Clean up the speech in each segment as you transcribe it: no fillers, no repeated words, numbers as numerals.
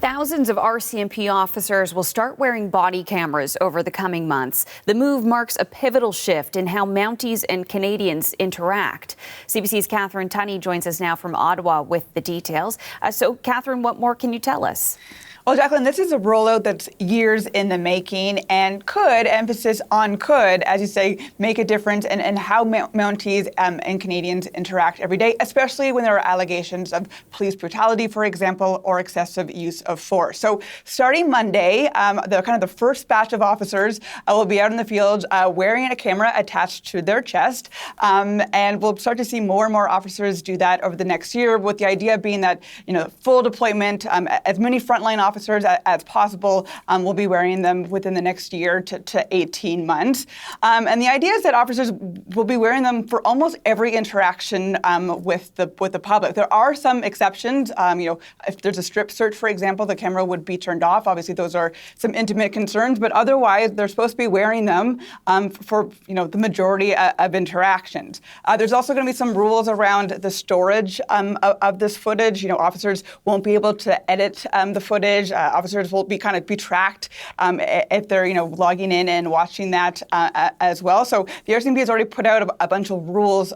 Thousands of RCMP officers will start wearing body cameras over the coming months. The move marks a pivotal shift in how Mounties and Canadians interact. CBC's Catherine Tunney joins us now from Ottawa with the details. So, Catherine, what more can you tell us? Well, Jacqueline, this is a rollout that's years in the making and could, emphasis on could, as you say, make a difference in how Mounties and Canadians interact every day, especially when there are allegations of police brutality, for example, or excessive use of force. So starting Monday, the first batch of officers will be out in the field wearing a camera attached to their chest. And we'll start to see more and more officers do that over the next year, with the idea being that, full deployment, as many frontline officers as possible will be wearing them within the next year to 18 months. And the idea is that officers will be wearing them for almost every interaction with the public. There are some exceptions. If there's a strip search, for example, the camera would be turned off. Obviously, those are some intimate concerns, but otherwise, they're supposed to be wearing them for the majority of interactions. There's also going to be some rules around the storage of this footage. Officers won't be able to edit the footage. Officers will be tracked if they're logging in and watching that as well. So the RCMP has already put out a bunch of rules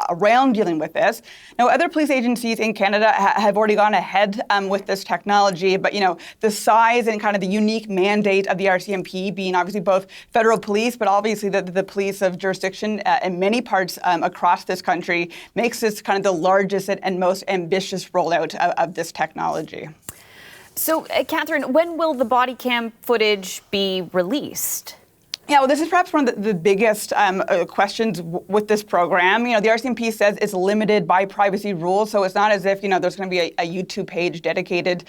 around dealing with this. Now, other police agencies in Canada have already gone ahead with this technology, but the size and the unique mandate of the RCMP being obviously both federal police, but obviously the police of jurisdiction in many parts across this country makes this the largest and most ambitious rollout of this technology. So, Catherine, when will the body cam footage be released? Yeah, well, this is perhaps one of the biggest questions with this program. The RCMP says it's limited by privacy rules, so it's not as if, there's going to be a YouTube page dedicated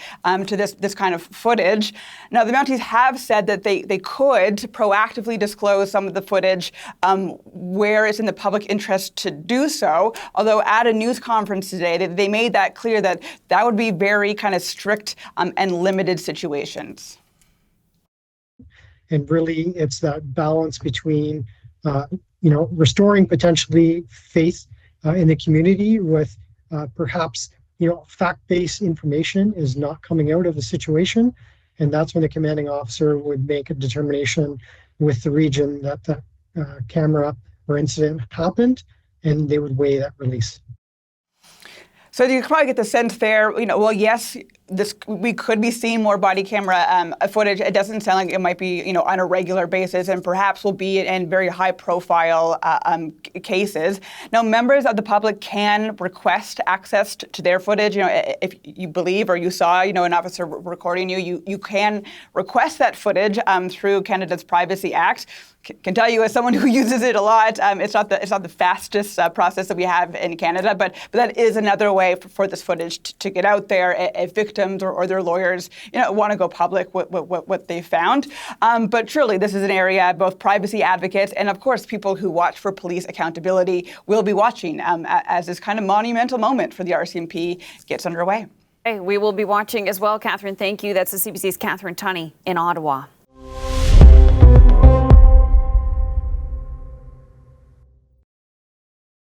to this kind of footage. Now, the Mounties have said that they could proactively disclose some of the footage where it's in the public interest to do so, although at a news conference today, they made that clear that would be very strict and limited situations. And really, it's that balance between, restoring potentially faith in the community with perhaps, fact-based information is not coming out of the situation. And that's when the commanding officer would make a determination with the region that the camera or incident happened, and they would weigh that release. So you can probably get the sense there, yes, we could be seeing more body camera footage. It doesn't sound like it might be, on a regular basis, and perhaps will be in very high-profile cases. Now, members of the public can request access to their footage. If you believe or you saw, an officer recording you can request that footage through Canada's Privacy Act. Can tell you, as someone who uses it a lot, it's not the fastest process that we have in Canada, but that is another way for this footage to get out there if victims or their lawyers want to go public with what they found. But truly, this is an area both privacy advocates and, of course, people who watch for police accountability will be watching as this monumental moment for the RCMP gets underway. Hey, we will be watching as well, Catherine. Thank you. That's the CBC's Catherine Tunney in Ottawa.